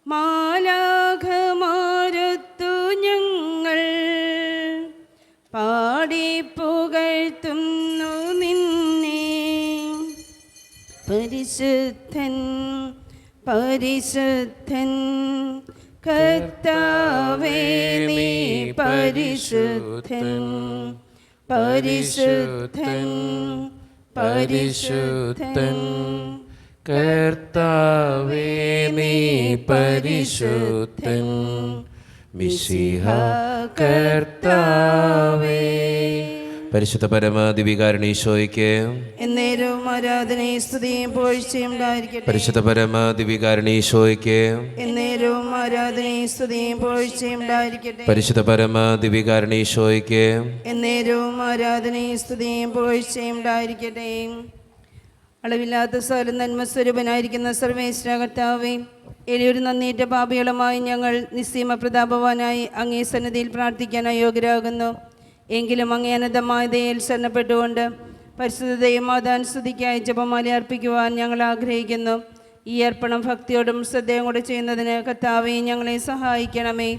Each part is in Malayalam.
മാലാഖമാരൊത്തു ഞങ്ങൾ പാടിപ്പുകഴ്ത്തുന്നു നിന്നെ. പരിശുദ്ധൻ പരിശുദ്ധൻ കർത്താവേ നീ പരിശുദ്ധൻ. പരിശുദ്ധൻ പരിശുദ്ധൻ കർത്താവേ നീ പരിശുദ്ധൻ. മിശിഹ കർത്താവേ. പരിശുദ്ധ പരമാദിവികാരണീശോയ്ക്ക് എന്നേരവും ആരാധനയും സ്തുതിയും പുകഴ്ചയും ഉണ്ടായിരിക്കട്ടെ. പരിശുദ്ധ പരമാദിവികാരണീശോയ്ക്ക് എന്നേരവും ആരാധനയും സ്തുതിയും പുകഴ്ചയും ഉണ്ടായിരിക്കട്ടെ. പരിശുദ്ധ പരമാദിവികാരണീശോയ്ക്ക് എന്നേരവും ആരാധനയും സ്തുതിയും പുകഴ്ചയും ഉണ്ടായിരിക്കട്ടെ. അളവില്ലാത്ത സകല നന്മ സ്വരൂപനായിരിക്കുന്ന സർവേശ്വര കർത്താവേ, എളിയൊരു നന്ദിയേറ്റ പാപികളുമായി ഞങ്ങൾ നിസ്സീമ പ്രതാപവാനായി അങ്ങേ സന്നിധിയിൽ പ്രാർത്ഥിക്കാൻ അയോഗ്യരാകുന്നു. എങ്കിലും അങ്ങേ അനന്തമായ ദയയിൽ ശരണപ്പെട്ടുകൊണ്ട് പരിശുദ്ധതയും മാതാനുസ്തുതിക്കായി ജപമാല അർപ്പിക്കുവാൻ ഞങ്ങൾ ആഗ്രഹിക്കുന്നു. ഈ അർപ്പണം ഭക്തിയോടും ശ്രദ്ധയും കൂടെ ചെയ്യുന്നതിന് കർത്താവേ ഞങ്ങളെ സഹായിക്കണമേ.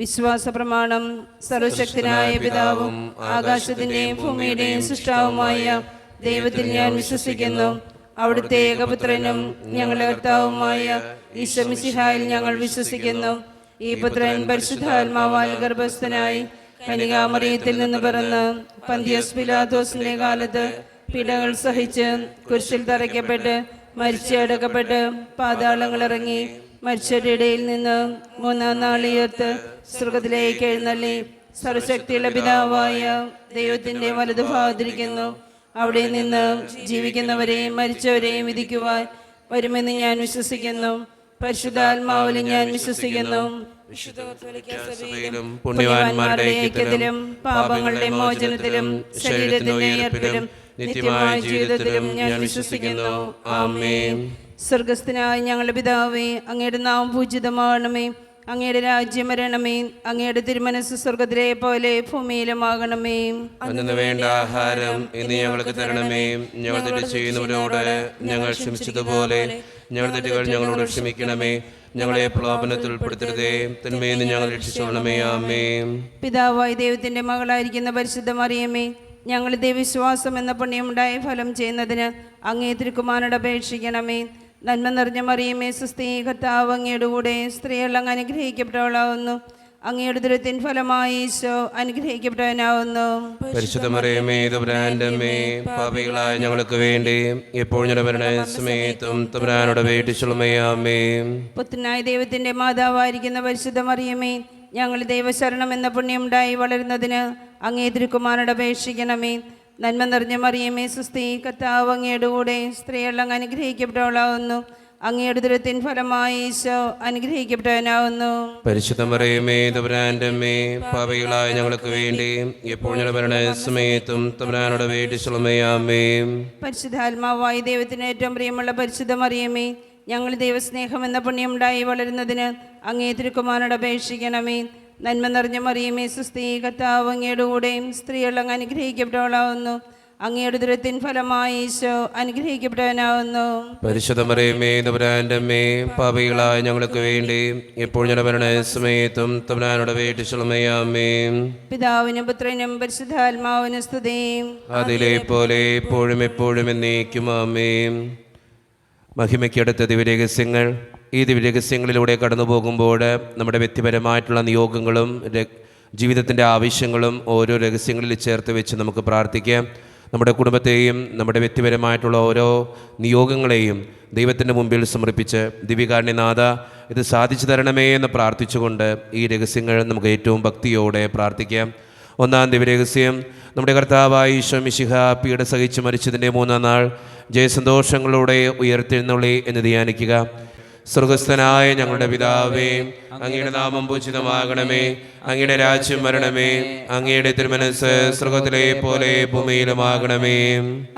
വിശ്വാസ പ്രമാണം. സർവശക്തനായ പിതാവും ആകാശത്തിൻ്റെയും ഭൂമിയുടെയും സൃഷ്ടാവുമായ ദൈവത്തിൽ ഞാൻ വിശ്വസിക്കുന്നു. അവിടുത്തെ ഏകപുത്രനും ഞങ്ങളുടെ കർത്താവുമായ ഈശോ മിശിഹായിൽ ഞങ്ങൾ വിശ്വസിക്കുന്നു. ഈ പുത്രൻ പരിശുദ്ധാത്മാവാൽ ഗർഭസ്ഥനായി കന്യകാമറിയത്തിൽ നിന്ന് പിറന്ന് പന്തിയോസ് പിലാത്തോസിന്റെ കാലത്ത് പീഡകൾ സഹിച്ച് കുരിശിൽ തറയ്ക്കപ്പെട്ട് മരിച്ചടക്കപ്പെട്ട് പാതാളങ്ങളിറങ്ങി മരിച്ചവരുടെ ഇടയിൽ നിന്ന് മൂന്നാം നാൾ ഉയർത്ത് സ്വർഗ്ഗത്തിലേക്ക് എഴുന്നള്ളി സർവശക്തിയുള്ള പിതാവായ ദൈവത്തിന്റെ വലതുഭാഗത്തിരിക്കുന്നു. അവിടെ നിന്ന് ജീവിക്കുന്നവരെയും മരിച്ചവരെയും വിധിക്കുവാൻ വരുമെന്ന് ഞാൻ വിശ്വസിക്കുന്നു. പരിശുദ്ധാത്മാവിലും ഞാൻ വിശ്വസിക്കുന്നു. പുണ്യവാന്മാരുടെ ഐക്യത്തിലും പാപങ്ങളുടെ മോചനത്തിലും ശരീരത്തിന്റെ ഉയർപ്പിലും നിത്യമായ ജീവിതത്തിലും ഞാൻ വിശ്വസിക്കുന്നു. ആമേൻ. സ്വർഗസ്ഥനായ ഞങ്ങളുടെ പിതാവേ, അങ്ങയുടെ നാമം പൂജിതമാകണമേ. അങ്ങയുടെ രാജ്യം വരണമേ. അങ്ങയുടെ തിരുമനസ് സ്വർഗത്തിലെ പോലെ ഭൂമിയിലുമാകണമേ. അന്നു വേണ്ട ആഹാരം ഇന്ന് ഞങ്ങൾക്ക് തരണമേ. ഞങ്ങൾ തെറ്റ് ചെയ്യുന്നവരോട് ഞങ്ങൾ ക്ഷമിച്ചതുപോലെ ഞങ്ങളുടെ തെറ്റുകൾ ഞങ്ങളോട് ക്ഷമിക്കണമേ. ഞങ്ങളെ പ്രലോഭനത്തിൽ ഉൾപ്പെടുത്തരുതേ, തിന്മയിൽ നിന്ന് ഞങ്ങൾ രക്ഷിച്ചോളണമേ. ആമേൻ. പിതാവായ ദൈവത്തിന്റെ മകളായിരിക്കുന്ന പരിശുദ്ധ മറിയമേ, ഞങ്ങൾ ദൈവവിശ്വാസം എന്ന പുണ്യമുണ്ടായ ഫലം ചെയ്യുന്നതിന് അങ്ങേ തിരുക്കുമാരനോട് അപേക്ഷിക്കണമേ. നന്മ നിറഞ്ഞ മറിയമേ, സ്വസ്തി, കർത്താവ് അങ്ങയുടെ കൂടെ സ്ത്രീകൾ അങ്ങ് അനുഗ്രഹിക്കപ്പെട്ടവളാവുന്നു. അങ്ങയുടെ ദുരിതത്തിൻ ഫലമായി ഈശോ അനുഗ്രഹിക്കപ്പെട്ടവനാവുന്നു. പരിശുദ്ധ മറിയമേ, തമ്പുരാന്റെ അമ്മേ, പാപികളായ ഞങ്ങൾക്ക് വേണ്ടി എപ്പോഴും ഞങ്ങളുടെ മരണസമയത്തും തമ്പുരാനോട് അപേക്ഷിച്ചുകൊള്ളണമേ. ആമേൻ. പുത്രനായ ദൈവത്തിന്റെ മാതാവായിരിക്കുന്ന പരിശുദ്ധ മറിയമേ, ഞങ്ങൾ ദൈവശരണം എന്ന പുണ്യമുണ്ടായി വളരുന്നതിന് അങ്ങേ തിരുക്കുമാരനോട് അപേക്ഷിക്കണമേ. നന്മ നിറഞ്ഞ മറിയമേ, സ്വസ്തി, കർത്താവ് അങ്ങയുടെ കൂടെ സ്ത്രീകൾ അങ്ങ് അനുഗ്രഹിക്കപ്പെട്ടവളാവുന്നു. അങ്ങയുടെ ദുരിതത്തിൻ ഫലമായി ഈശോ അനുഗ്രഹിക്കപ്പെട്ടവനാവുന്നു. പരിശുദ്ധ മറിയമേ, തമ്പുരാന്റെ അമ്മേ, പാപികളായ ഞങ്ങൾക്ക് വേണ്ടി എപ്പോഴും ഞങ്ങളുടെ മരണസമയത്തും തമ്പുരാനോട് അപേക്ഷിച്ചുകൊള്ളണമേ. ആമേൻ. പരിശുദ്ധാത്മാവായ ദൈവത്തിന് ഏറ്റവും പ്രിയമുള്ള പരിശുദ്ധ മറിയമേ, ഞങ്ങൾ ദൈവസ്നേഹം എന്ന പുണ്യമുണ്ടായി വളരുന്നതിന് അങ്ങേ തിരുക്കുമാരനോട് അപേക്ഷിക്കണമേ. നന്മ നിറഞ്ഞ മറിയമേ, സ്വസ്തി, കർത്താവ് അങ്ങയുടെ കൂടെ സ്ത്രീകൾ അങ്ങ് അനുഗ്രഹിക്കപ്പെട്ടവളാവുന്നു. അങ്ങയുടെ ദുരിതത്തിൻ ഫലമായി ഈശോ അനുഗ്രഹിക്കപ്പെട്ടവനാവുന്നു. പരിശുദ്ധ മറിയമേ, തമ്പുരാന്റെ അമ്മേ, പാപികളായ ഞങ്ങൾക്ക് വേണ്ടി എപ്പോഴും ഞങ്ങളുടെ മരണസമയത്തും തമ്പുരാനോട് അപേക്ഷിച്ചുകൊള്ളണമേ. ആമേൻ. പിതാവിനും പുത്രനും പരിശുദ്ധാത്മാവിനും സ്തുതി. അതിലെ പോലെ എപ്പോഴും എപ്പോഴും എന്നേക്കും. ആമേൻ. മഹിമയ്ക്കടുത്ത ദിവ്യരഹസ്യങ്ങൾ. ഈ ദിവ്യരഹസ്യങ്ങളിലൂടെ കടന്നു പോകുമ്പോൾ നമ്മുടെ വ്യക്തിപരമായിട്ടുള്ള നിയോഗങ്ങളും ജീവിതത്തിൻ്റെ ആവശ്യങ്ങളും ഓരോ രഹസ്യങ്ങളിൽ ചേർത്ത് വെച്ച് നമുക്ക് പ്രാർത്ഥിക്കാം. നമ്മുടെ കുടുംബത്തെയും നമ്മുടെ വ്യക്തിപരമായിട്ടുള്ള ഓരോ നിയോഗങ്ങളെയും ദൈവത്തിൻ്റെ മുമ്പിൽ സമർപ്പിച്ച് ദിവ്യകാരുണ്യനാഥ ഇത് സാധിച്ചു തരണമേ എന്ന് പ്രാർത്ഥിച്ചുകൊണ്ട് ഈ രഹസ്യങ്ങൾ നമുക്ക് ഏറ്റവും ഭക്തിയോടെ പ്രാർത്ഥിക്കാം. ഒന്നാം ദിവ്യരഹസ്യം. നമ്മുടെ കർത്താവായ ഈശോ മിശിഹ പീഡ സഹിച്ച് മരിച്ചതിൻ്റെ 3-ാം നാൾ ജയസന്തോഷങ്ങളോടെ ഉയർത്തെഴുന്നള്ളി എന്ന് ധ്യാനിക്കുക. സ്വർഗസ്ഥനായ ഞങ്ങളുടെ പിതാവേ, അങ്ങയുടെ നാമം പൂജിതമാകണമേ. അങ്ങയുടെ രാജ്യം വരണമേ. അങ്ങയുടെ തിരുമനസ്സ് സ്വർഗത്തിലെ പോലെ ഭൂമിയിലുമാകണമേ.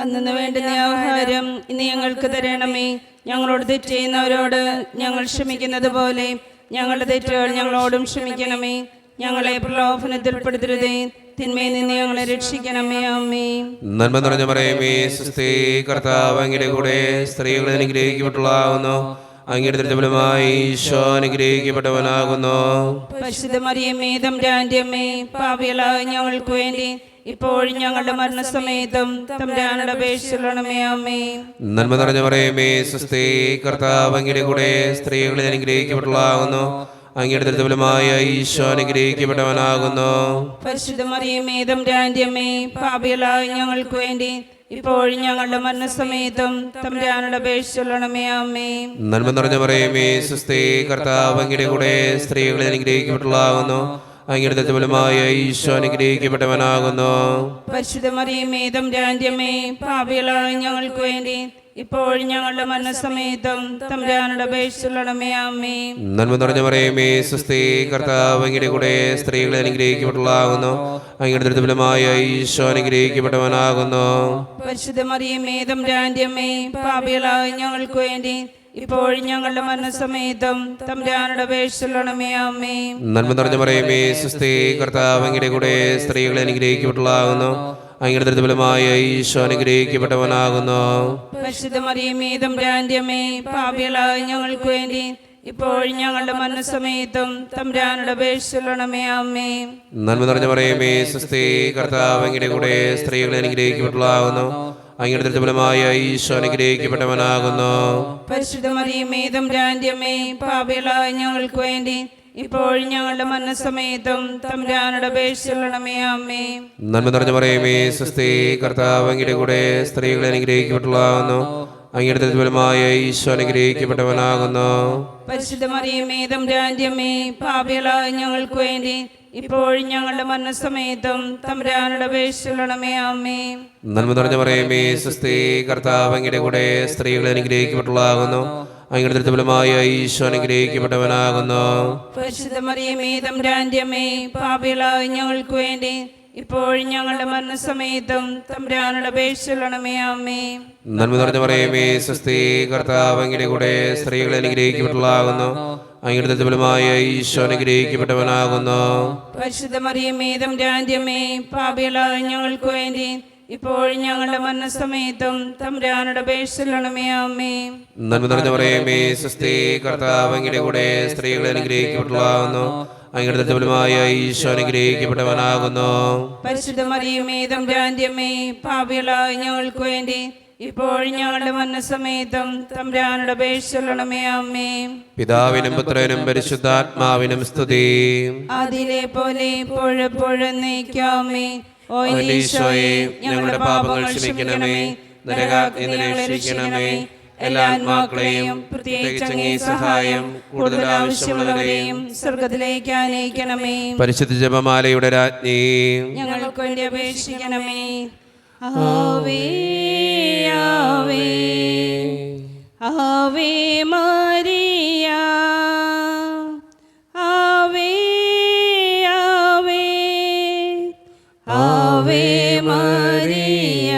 അന്നു വേണ്ടുന്ന ആഹാരം ഇന്ന് ഞങ്ങൾക്ക് തരണമേ. ഞങ്ങളോട് തെറ്റ് ചെയ്യുന്നവരോട് ഞങ്ങൾ ക്ഷമിക്കുന്നത് പോലെ ഞങ്ങളുടെ തെറ്റുകൾ ഞങ്ങളോടും ക്ഷമിക്കണമേ. ഞങ്ങളെ പ്രലോഭനത്തിൽ പെടുത്തരുതേ, തിന്മയിൽ നിന്ന് ഞങ്ങളെ രക്ഷിക്കണമേ. ആമേൻ. നന്മ നിറഞ്ഞ മറിയമേ, സ്വസ്തി, കർത്താവ് അങ്ങയുടെ കൂടെ സ്ത്രീകൾ അനുഗ്രഹിക്കപ്പെട്ടവളാകുന്നു. അങ്ങയുടെ ദുരിതഫലമായി ഈശോ അനുഗ്രഹിക്കപ്പെട്ടവനാകുന്നു. പരിശുദ്ധ മറിയമേ തമ്പുരാന്റെ അമ്മേ, പാപികളായ ഞങ്ങൾക്ക് വേണ്ടി ഇപ്പോഴും ഞങ്ങളുടെ മരണസമയത്തും തമ്പുരാനോട് അപേക്ഷിച്ചുകൊള്ളണമേ. ആമേൻ. നന്മ നിറഞ്ഞ മറിയമേ, സ്വസ്തി, കർത്താവ് അങ്ങയുടെ കൂടെ സ്ത്രീകളിൽ അനുഗ്രഹിക്കപ്പെട്ടവളാകുന്നു. അങ്ങയുടെ ദുരിതഫലമായ ഈശോ അനുഗ്രഹിക്കപ്പെട്ടവനാകുന്നു. പരിശുദ്ധ മറിയമേ തമ്പുരാന്റെ അമ്മേ, പാപികളായ ഞങ്ങൾക്ക് വേണ്ടി ഇപ്പോഴും ഞങ്ങളുടെ മരണസമയത്തും തമ്പുരാനോട് അപേക്ഷിച്ചുകൊള്ളണമേ. ആമേൻ. നന്മ നിറഞ്ഞ മറിയമേ, സ്വസ്തി, കർത്താവ് അങ്ങയുടെ കൂടെ സ്ത്രീകളിൽ അനുഗ്രഹിക്കപ്പെട്ടവളാകുന്നു. അങ്ങയുടെ ദുരിതഫലമായ ഈശോ അനുഗ്രഹിക്കപ്പെട്ടവനാകുന്നു. പരിശുദ്ധ മറിയമേ തമ്പുരാന്റെ അമ്മേ, പാപികളായ ഞങ്ങൾക്ക് വേണ്ടി ഇപ്പോഴും ഞങ്ങളുടെ മരണസമയത്തും തമ്പുരാനോട് അപേക്ഷിച്ചുകൊള്ളണമേ. ആമേൻ. നന്മ നിറഞ്ഞ മറിയമേ, സ്വസ്തി, കർത്താവ് അങ്ങയുടെ കൂടെ സ്ത്രീകളിൽ അനുഗ്രഹിക്കപ്പെട്ടവളാകുന്നു. അങ്ങയുടെ ദുരിതഫലമായ ഈശോ അനുഗ്രഹിക്കപ്പെട്ടവനാകുന്നു. പരിശുദ്ധ മറിയമേ തമ്പുരാന്റെ അമ്മേ, പാപികളായ ഞങ്ങൾക്ക് വേണ്ടി ഇപ്പോഴും ഞങ്ങളുടെ മരണസമയത്തും തമ്പുരാനോട് അപേക്ഷിച്ചുകൊള്ളണമേ. ആമേൻ. നന്മ നിറഞ്ഞ മറിയമേ, സ്വസ്തി, കർത്താവ് അങ്ങയുടെ കൂടെ സ്ത്രീകളിൽ അനുഗ്രഹിക്കപ്പെട്ടവളാകുന്നു. അങ്ങയുടെ ദുരിതഫലമായ ഈശോ അനുഗ്രഹിക്കപ്പെട്ടവനാകുന്നു. പരിശുദ്ധ മറിയമേ തമ്പുരാന്റെ അമ്മേ, പാപികളായ ഞങ്ങൾക്ക് വേണ്ടി ഇപ്പോഴും ഞങ്ങളുടെ മരണസമയത്തും തമ്പുരാനോട് അപേക്ഷിച്ചുകൊള്ളണമേ. ആമേൻ. നന്മ നിറഞ്ഞ മറിയമേ, സ്വസ്തി, കർത്താവ് അങ്ങയുടെ കൂടെ സ്ത്രീകളിൽ അനുഗ്രഹിക്കപ്പെട്ടവളാകുന്നു. അങ്ങയുടെ ദുരിതഫലമായ ഈശോ അനുഗ്രഹിക്കപ്പെട്ടവനാകുന്നു. പരിശുദ്ധ മറിയമേ തമ്പുരാന്റെ അമ്മേ, പാപികളായ ഞങ്ങൾക്ക് വേണ്ടി ഇപ്പോഴും ഞങ്ങളുടെ മരണസമയത്തും തമ്പുരാനോട് അപേക്ഷിച്ചുകൊള്ളണമേ. ആമേൻ. നന്മ നിറഞ്ഞ മറിയമേ, സ്വസ്തി, കർത്താവ് അങ്ങയുടെ കൂടെ സ്ത്രീകളിൽ അനുഗ്രഹിക്കപ്പെട്ടവളാകുന്നു. അങ്ങയുടെ ദുരിതഫലമായ ഈശോ അനുഗ്രഹിക്കപ്പെട്ടവനാകുന്നു. പരിശുദ്ധ മറിയമേ തമ്പുരാന്റെ അമ്മേ, പാപികളായ ഞങ്ങൾക്ക് വേണ്ടി ഇപ്പോഴും ഞങ്ങളുടെ മരണസമയത്തും തമ്പുരാനോട് അപേക്ഷിച്ചുകൊള്ളണമേ. ആമേൻ. നന്മ നിറഞ്ഞ മറിയമേ, സ്വസ്തി, കർത്താവ് അങ്ങയുടെ കൂടെ സ്ത്രീകളിൽ അനുഗ്രഹിക്കപ്പെട്ടവളാകുന്നു. അങ്ങയുടെ ദുരിതഫലമായ ഈശോ അനുഗ്രഹിക്കപ്പെട്ടവനാകുന്നു. പരിശുദ്ധ മറിയമേ തമ്പുരാന്റെ അമ്മേ, പാപികളായ ഞങ്ങൾക്ക് വേണ്ടി ഇപ്പോഴും ഞങ്ങളുടെ മരണസമയത്തും തമ്പുരാനോട് അപേക്ഷിച്ചുകൊള്ളണമേ. ആമേൻ. നന്മ നിറഞ്ഞ മറിയമേ, സ്വസ്തി, കർത്താവ് അങ്ങയുടെ കൂടെ സ്ത്രീകളിൽ അനുഗ്രഹിക്കപ്പെട്ടവളാകുന്നു. അങ്ങയുടെ ദുരിതഫലമായ ഈശോ അനുഗ്രഹിക്കപ്പെട്ടവനാകുന്നു. പരിശുദ്ധ മറിയമേ തമ്പുരാന്റെ അമ്മേ, പാപികളായ ഞങ്ങൾക്ക് വേണ്ടി ഇപ്പോഴും ഞങ്ങളുടെ മരണസമയത്തും തമ്പുരാനോട് അപേക്ഷിച്ചുകൊള്ളണമേ. ആമേൻ. നന്മ നിറഞ്ഞ മറിയമേ, സ്വസ്തി, കർത്താവ് അങ്ങയുടെ കൂടെ സ്ത്രീകളിൽ അനുഗ്രഹിക്കപ്പെട്ടവളാകുന്നു. അങ്ങയുടെ ദുരിതഫലമായ ഈശോ അനുഗ്രഹിക്കപ്പെട്ടവനാകുന്നു. പരിശുദ്ധ മറിയമേ തമ്പുരാന്റെ അമ്മേ, പാപികളായ ഞങ്ങൾക്ക് വേണ്ടി ഇപ്പോഴും ഞങ്ങളുടെ മരണസമയത്തും തമ്പുരാനോട് അപേക്ഷിച്ചുകൊള്ളണമേ. ആമേൻ. പിതാവിനും പുത്രനും പരിശുദ്ധാത്മാവിനും സ്തുതി. ആദിയിലെ പോലെ ഇപ്പോഴെപ്പോഴും എന്നേക്കുമേ. ഓ ഈശോയെ, ഞങ്ങളുടെ പാപങ്ങൾ ക്ഷമിക്കണമേ, നരകാഗ്നിയിൽ നിന്ന് രക്ഷിക്കണമേ. എല്ലാ ആത്മാക്കളെയും പ്രത്യേകിച്ച് അങ്ങേ സഹായം കൂടുതൽ ആവശ്യമുള്ളവരെയും സ്വർഗത്തിലേക്ക് ആനയിക്കണമേ. പരിശുദ്ധ ജപമാലയുടെ രാജ്ഞി, ഞങ്ങൾക്ക് വേണ്ടി അപേക്ഷിക്കണമേ. ആവേ ആവേ ആവേ മരിയ, ആവേ ആവേ ആവേ മരിയ.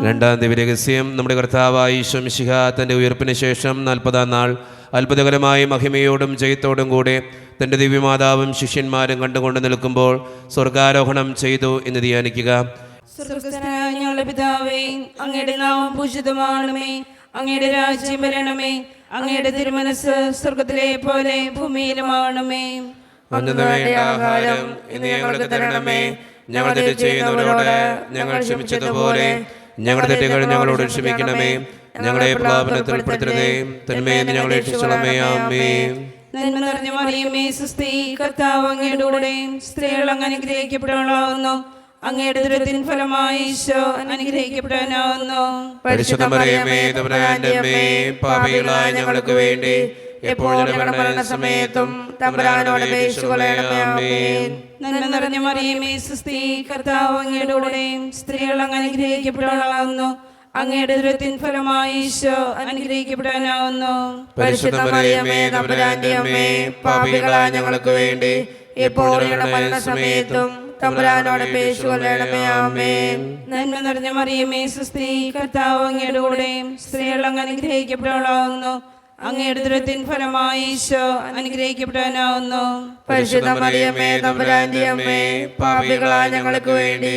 രണ്ടാം ദിവ്യരഹസ്യം. നമ്മുടെ കർത്താവായ ഈശോ മിശിഹ തൻ്റെ ഉയർപ്പിന് ശേഷം 40-ാം നാൾ അത്ഭുതകരമായ മഹിമയോടും ജയത്തോടും കൂടെ തൻ്റെ ദിവ്യമാതാവും ശിഷ്യന്മാരും കണ്ടുകൊണ്ട് നിൽക്കുമ്പോൾ സ്വർഗാരോഹണം ചെയ്തു എന്ന് ധ്യാനിക്കുക. സ്വർഗ്ഗസ്ഥനായ ഞങ്ങളുടെ പിതാവേ, അങ്ങയുടെ നാമം പൂജിതമാണമേ. അങ്ങയുടെ രാജ്യം വരണമേ. അങ്ങയുടെ തിരുമനസ് സ്വർഗത്തിലെ പോലെ ഭൂമിയിലുമാണമേ. അന്നു വേണ്ട ആഹാരം ഇന്ന് ഞങ്ങൾക്ക് തരണമേ. ഞങ്ങൾ തെറ്റ് ചെയ്യുന്നവരോട് ഞങ്ങൾ ക്ഷമിച്ചതുപോലെ ഞങ്ങളുടെ തെറ്റുകൾ ഞങ്ങളോട് ക്ഷമിക്കണമേ. ഞങ്ങളെ പ്രലോഭനത്തിൽ ഉൾപ്പെടുത്തരുതേ, തിന്മയിൽ നിന്ന് ഞങ്ങളെ രക്ഷിക്കണമേ. ആമേൻ. നന്മ നിറഞ്ഞ മറിയമേ, സുസ്ഥി, കർത്താവ് അങ്ങയുടെ കൂടെ സ്ത്രീകൾ അങ്ങ് അനുഗ്രഹിക്കപ്പെട്ടവളാവുന്നു. അങ്ങയുടെ ദുരിതത്തിൻ ഫലമായി ഈശോ അനുഗ്രഹിക്കപ്പെടാനാവുന്നു. പരിശുദ്ധ മറിയമേ തമ്പുരാന്റെ അമ്മേ, പാപികളായ ഞങ്ങൾക്ക് വേണ്ടി എപ്പോഴും മരണസമയത്തും തമ്പുരാനോട് അപേക്ഷിച്ചുകൊള്ളണമേ. ആമേൻ. നന്മ നിറഞ്ഞ മറിയമേ, സുസ്ഥി, കർത്താവ് അങ്ങയുടെ കൂടെ സ്ത്രീകൾ അങ്ങ് അനുഗ്രഹിക്കപ്പെട്ടവളാവുന്നു. അങ്ങയുടെ ദുരിതത്തിൻ ഫലമായി ഈശോ അനുഗ്രഹിക്കപ്പെടാനാവുന്നു. പരിശുദ്ധ മറിയമേ തമ്പുരാന്റെ അമ്മേ, പാപികളായ ഞങ്ങൾക്ക് വേണ്ടി എപ്പോഴും മരണസമയത്തും തമ്പുരാനോട് അപേക്ഷിച്ചുകൊള്ളണമേ. ആമേൻ. നന്മ നിറഞ്ഞ മറിയമേ, സുസ്ഥി, കർത്താവ് അങ്ങയുടെ കൂടെ സ്ത്രീകൾ അങ്ങ് അനുഗ്രഹിക്കപ്പെട്ടവളാവുന്നു. അങ്ങയുടെ ദുരിതത്തിൻ ഫലമായി ഈശോ അനുഗ്രഹിക്കപ്പെടാനാവുന്നു. പരിശുദ്ധ മറിയമേ തമ്പുരാന്റെ അമ്മേ, പാപികളായ ഞങ്ങൾക്ക് വേണ്ടി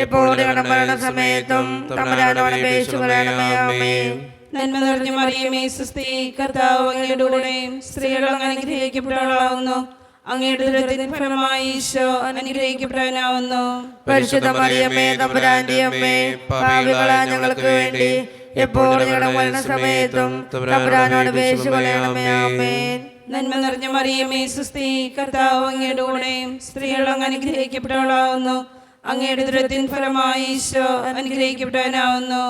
എപ്പോഴും മരണസമയത്തും തമ്പുരാനോട് അപേക്ഷിച്ചുകൊള്ളണമേ. ആമേൻ. നന്മ നിറഞ്ഞ മറിയമേ സുസ്ഥി, കർത്താവ് അങ്ങയുടെ കൂടെ സ്ത്രീകൾ അങ്ങ് അനുഗ്രഹിക്കപ്പെട്ടവളാവുന്നു. അങ്ങയുടെ ഉദരത്തിൻ ഫലമായി ഈശോ അനുഗ്രഹിക്കപ്പെട്ടവനാവുന്നു. പരിശുദ്ധ മറിയമേ തമ്പുരാന്റെ അമ്മേ, പാപികളായ ഞങ്ങൾക്ക് വേണ്ടി എപ്പോഴും ഞങ്ങളുടെ മരണസമയത്തും തമ്പുരാനോട് അപേക്ഷിച്ചുകൊള്ളണമേ. ആമേൻ. നന്മ നിറഞ്ഞ മറിയമേ സുസ്ഥി, കർത്താവ് അങ്ങയുടെ കൂടെ സ്ത്രീകൾ അങ്ങ് അനുഗ്രഹിക്കപ്പെട്ടവളാവുന്നു. അങ്ങയുടെ ഉദരത്തിൻ ഫലമായി ഈശോ അനുഗ്രഹിക്കപ്പെട്ടവനാവുന്നു.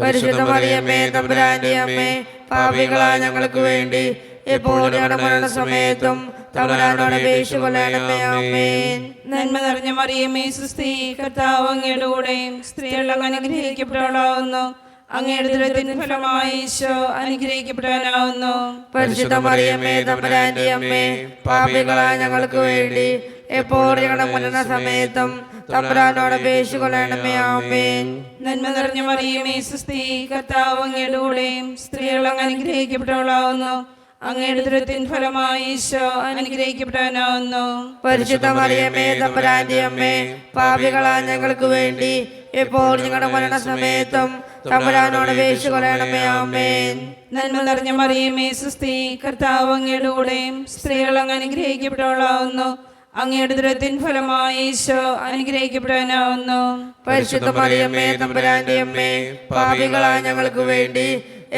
പരിശുദ്ധ മറിയമേ തമ്പുരാന്റെ അമ്മേ, പാപികളായ ഞങ്ങൾക്ക് വേണ്ടി എപ്പോഴും ഞങ്ങളുടെ മരണസമയത്തും തമ്പുരാനോട് അപേക്ഷിച്ചുകൊള്ളണമേ. ആമേൻ. നന്മ നിറഞ്ഞ മറിയമേ സുസ്ഥി, കർത്താവ് അങ്ങയുടെ കൂടെ സ്ത്രീകൾ അങ്ങ് അനുഗ്രഹിക്കപ്പെട്ടവളാവുന്നു. അങ്ങയുടെ ഉദരത്തിൻ ഫലമായി ഈശോ അനുഗ്രഹിക്കപ്പെട്ടവനാവുന്നു. പരിശുദ്ധ മറിയമേ തമ്പുരാന്റെ അമ്മേ, പാപികളായ ഞങ്ങൾക്ക് വേണ്ടി എപ്പോഴും ഞങ്ങളുടെ മരണസമയത്തും തമ്പുരാനോട് അപേക്ഷിച്ചുകൊള്ളണമേ. ആമേൻ. നന്മ നിറഞ്ഞ മറിയമേ സുസ്ഥി, കർത്താവ് അങ്ങയുടെ കൂടെ സ്ത്രീകൾ അങ്ങ് അനുഗ്രഹിക്കപ്പെട്ടവളാവുന്നു. അങ്ങയുടെ ഉദരത്തിൻ ഫലമായി ഈശോ അനുഗ്രഹിക്കപ്പെട്ടവനാവുന്നു. പരിശുദ്ധ മറിയമേ തമ്പുരാന്റെ അമ്മേ, പാപികളായ ഞങ്ങൾക്ക് വേണ്ടി എപ്പോഴും ഞങ്ങളുടെ മരണസമയത്തും തമ്പുരാനോട് അപേക്ഷിച്ചുകൊള്ളണമേ. ആമേൻ. നന്മ നിറഞ്ഞ മറിയമേ സുസ്ഥി, കർത്താവ് അങ്ങയുടെ കൂടെ സ്ത്രീകൾ അങ്ങ് അനുഗ്രഹിക്കപ്പെട്ടവളാവുന്നു. അങ്ങയുടെ ഉദരത്തിൻ ഫലമായി ഈശോ അനുഗ്രഹിക്കപ്പെട്ടവനാവുന്നു. പരിശുദ്ധ മറിയമേ തമ്പുരാന്റെ അമ്മേ, പാപികളായ ഞങ്ങൾക്ക് വേണ്ടി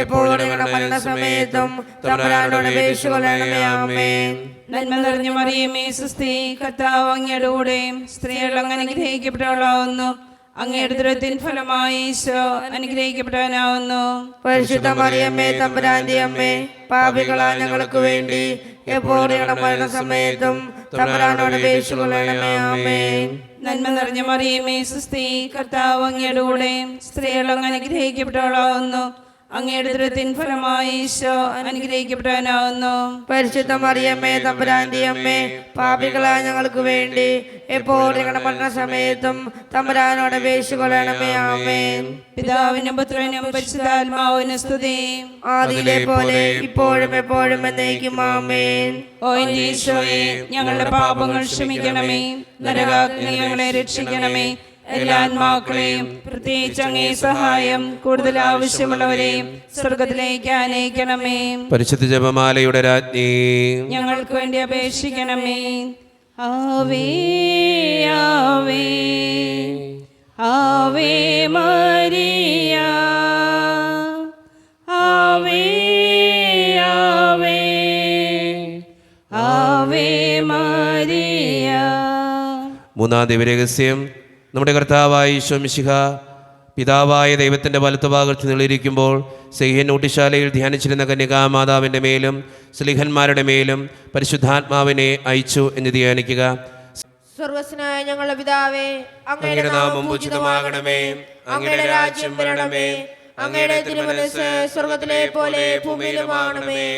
എപ്പോഴും ഞങ്ങളുടെ മരണസമയത്തും തമ്പുരാനോട് അപേക്ഷിച്ചുകൊള്ളണമേ. ആമേൻ. നന്മ നിറഞ്ഞ മറിയമേ സുസ്ഥി, കർത്താവ് അങ്ങയുടെ കൂടെ സ്ത്രീകൾ അങ്ങ് അനുഗ്രഹിക്കപ്പെട്ടവളാവുന്നു. അങ്ങയുടെ ഉദരത്തിൻ ഫലമായി ഈശോ അനുഗ്രഹിക്കപ്പെട്ടവനാവുന്നു. പരിശുദ്ധ മറിയമേ തമ്പുരാന്റെ അമ്മേ, പാപികളായ ഞങ്ങൾക്ക് വേണ്ടി എപ്പോഴും ഞങ്ങളുടെ മരണസമയത്തും തമ്പുരാനോട് അപേക്ഷിച്ചുകൊള്ളണമേ. ആമേൻ. നന്മ നിറഞ്ഞ മറിയമേ സുസ്ഥി, കർത്താവ് അങ്ങയുടെ കൂടെ സ്ത്രീകൾ അങ്ങ് അനുഗ്രഹിക്കപ്പെട്ടവളാവുന്നു. അങ്ങയുടെ ഉദരത്തിൻ ഫലമായി ഈശോ അനുഗ്രഹിക്കപ്പെട്ടവനാവുന്നു. പരിശുദ്ധ മറിയമേ തമ്പുരാന്റെ അമ്മേ, പാപികളായ ഞങ്ങൾക്ക് വേണ്ടി എപ്പോഴും ഞങ്ങളുടെ മരണസമയത്തും തമ്പുരാനോട് അപേക്ഷിച്ചുകൊള്ളണമേ. ആമേൻ. പിതാവിനും പുത്രനും പരിശുദ്ധാത്മാവിനും സ്തുതി. ആദിയിലെ പോലെ ഇപ്പോഴും എപ്പോഴും എന്നേക്കും. ആമേൻ. ഓ എന്റെ ഈശോയെ, ഞങ്ങളുടെ പാപങ്ങൾ ക്ഷമിക്കണമേ. നരകാഗ്നി ഞങ്ങളെ രക്ഷിക്കണമേ. എല്ലാ ആത്മാക്കളെയും പ്രത്യേകിച്ച് അങ്ങേ സഹായം കൂടുതൽ ആവശ്യമുള്ളവരെയും സ്വർഗത്തിലേക്ക് ആനയിക്കണമേ. പരിശുദ്ധ ജപമാലയുടെ രാജ്ഞി, ഞങ്ങൾക്ക് വേണ്ടി അപേക്ഷിക്കണമേ. ആവേ ആവേ ആവേ മരിയ, ആവേ ആവേ ആവേ മരിയ. മൂന്നാം ദിവ്യരഹസ്യം, നമ്മുടെ കർത്താവായ ഈശോ മിശിഹ പിതാവായ ദൈവത്തിൻ്റെ വലത്തുഭാഗത്ത് നിളിരിക്കുമ്പോൾ സെയ്ഹനൂട്ടിശാലയിൽ ധ്യാനിച്ചിരുന്ന കന്യകാമാതാവിൻ്റെ മേലും സ്ലീഹന്മാരുടെ മേലും പരിശുദ്ധാത്മാവിനെ അയച്ചു എന്ന് ധ്യാനിക്കുക. സ്വർഗ്ഗസ്നായ ഞങ്ങളുടെ പിതാവേ, അങ്ങയുടെ നാമം പൂജിതമാകണമേ. അങ്ങയുടെ രാജ്യം വരണമേ. അങ്ങയുടെ തിരുമനസ്സ് സ്വർഗ്ഗത്തിലെ പോലെ ഭൂമിയിലുമാകണമേ.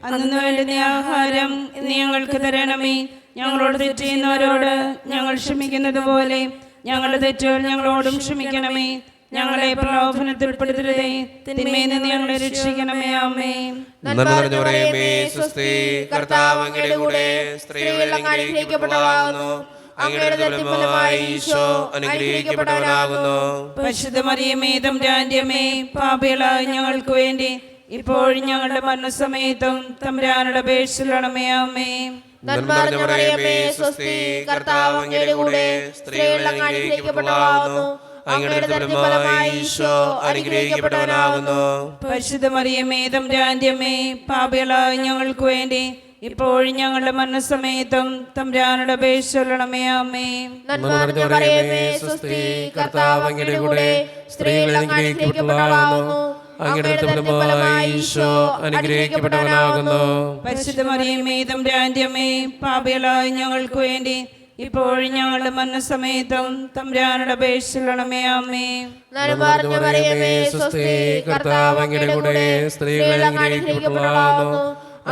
അന്നു വേണ്ടുന്ന ആഹാരം ഇന്ന് ഞങ്ങൾക്ക് തരണമേ. ഞങ്ങളോട് തെറ്റ് ചെയ്യുന്നവരോട് ഞങ്ങൾ ക്ഷമിക്കുന്നത് പോലെ ഞങ്ങളുടെ തെറ്റുകൾ ഞങ്ങളോടും ക്ഷമിക്കണമേ. ഞങ്ങളെ പ്രലോഭനത്തിൽ ഉൾപ്പെടുത്തരുതേ, തിന്മയിൽ നിന്ന് ഞങ്ങളെ രക്ഷിക്കണമേ. ആമേൻ. നന്മ നിറഞ്ഞ മറിയമേ, സ്വസ്തി, കർത്താവ് അങ്ങയുടെ കൂടെ സ്ത്രീകളിൽ അനുഗ്രഹിക്കപ്പെട്ടവളാകുന്നു. അങ്ങയുടെ ഫലമായി ഈശോ അനുഗ്രഹിക്കപ്പെട്ടവനാകുന്നു. പരിശുദ്ധ മറിയമേ തമ്പുരാന്റെ അമ്മേ, പാപികളായ ഞങ്ങൾക്ക് വേണ്ടി ഇപ്പോഴും ഞങ്ങളുടെ മരണസമയത്തും തമ്പുരാനോട് അപേക്ഷിച്ചുകൊള്ളണമേ. ആമേൻ. നന്മ നിറഞ്ഞ മറിയമേ, സ്വസ്തി, കർത്താവ് അങ്ങയുടെ കൂടെ സ്ത്രീകളിൽ അനുഗ്രഹിക്കപ്പെട്ടവളാകുന്നു. അങ്ങയുടെ ഫലമായി ഈശോ അനുഗ്രഹിക്കപ്പെട്ടവനാകുന്നു. പരിശുദ്ധ മറിയമേ തമ്പുരാന്റെ അമ്മേ, പാപികളായ ഞങ്ങൾക്ക് വേണ്ടി ഇപ്പോഴും ഞങ്ങളുടെ മരണസമയത്തും തമ്പുരാനോട് അപേക്ഷിച്ചുകൊള്ളണമേ. ആമേൻ. നന്മ നിറഞ്ഞ മറിയമേ, സ്വസ്തി, കർത്താവ് അങ്ങയുടെ കൂടെ സ്ത്രീകളിൽ അനുഗ്രഹിക്കപ്പെട്ടവളാകുന്നു. അങ്ങയുടെ ഫലമായി ഈശോ അനുഗ്രഹിക്കപ്പെട്ടവനാകുന്നു. പരിശുദ്ധ മറിയമേ തമ്പുരാന്റെ അമ്മേ, പാപികളായ ഞങ്ങൾക്ക് വേണ്ടി ഇപ്പോഴും ഞങ്ങളുടെ മരണസമയത്തും തമ്പുരാനോട് അപേക്ഷിച്ചുകൊള്ളണമേ. ആമേൻ. നന്മ നിറഞ്ഞ മറിയമേ, സ്വസ്തി, കർത്താവ് അങ്ങയുടെ കൂടെ സ്ത്രീകളിൽ അനുഗ്രഹിക്കപ്പെട്ടവളാകുന്നു.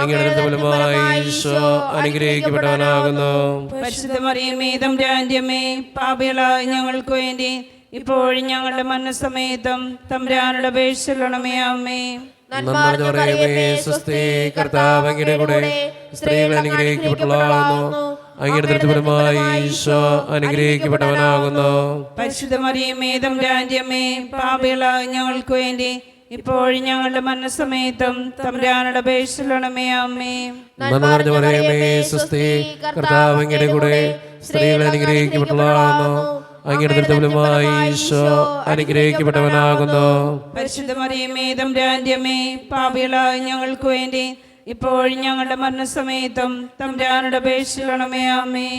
അങ്ങയുടെ ഫലമായി ഈശോ അനുഗ്രഹിക്കപ്പെട്ടവനാകുന്നു. പരിശുദ്ധ മറിയമേ തമ്പുരാന്റെ അമ്മേ, പാപികളായ ഞങ്ങൾക്ക് വേണ്ടി ഇപ്പോഴും ഞങ്ങളുടെ മരണസമയത്തും തമ്പുരാനോട് അപേക്ഷിച്ചുകൊള്ളണമേ. ആമേൻ. നന്മ നിറഞ്ഞ മറിയമേ, സ്വസ്തി, കർത്താവ് അങ്ങയുടെ കൂടെ സ്ത്രീകളിൽ അനുഗ്രഹിക്കപ്പെട്ടവളാകുന്നു. അങ്ങയുടെ ഫലമായി ഈശോ അനുഗ്രഹിക്കപ്പെട്ടവനാകുന്നു. പരിശുദ്ധ മറിയമേ തമ്പുരാന്റെ അമ്മേ, പാപികളായ ഞങ്ങൾക്ക് വേണ്ടി ഇപ്പോഴും ഞങ്ങളുടെ മരണസമയത്തും തമ്പുരാനോട് അപേക്ഷിക്കണമേ. ആമേ. നന്മ നിറഞ്ഞ മറിയമേ സ്വസ്തി, കർത്താവ് അങ്ങയുടെ കൂടെ സ്ത്രീകൾ അനുഗ്രഹിക്കപ്പെട്ടവളാകുന്നു. അങ്ങയുടെ ദുരിതഫലമായി ഈശോ അനുഗ്രഹിക്കപ്പെട്ടവനാകുന്നു. പരിശുദ്ധ മറിയമേ തമ്പുരാന്റെ അമ്മേ, പാപികളായ ഞങ്ങൾക്ക് വേണ്ടി ഇപ്പോഴും ഞങ്ങളുടെ മരണസമയത്തും തമ്പുരാനോട് അപേക്ഷിക്കണമേ. ആമേ.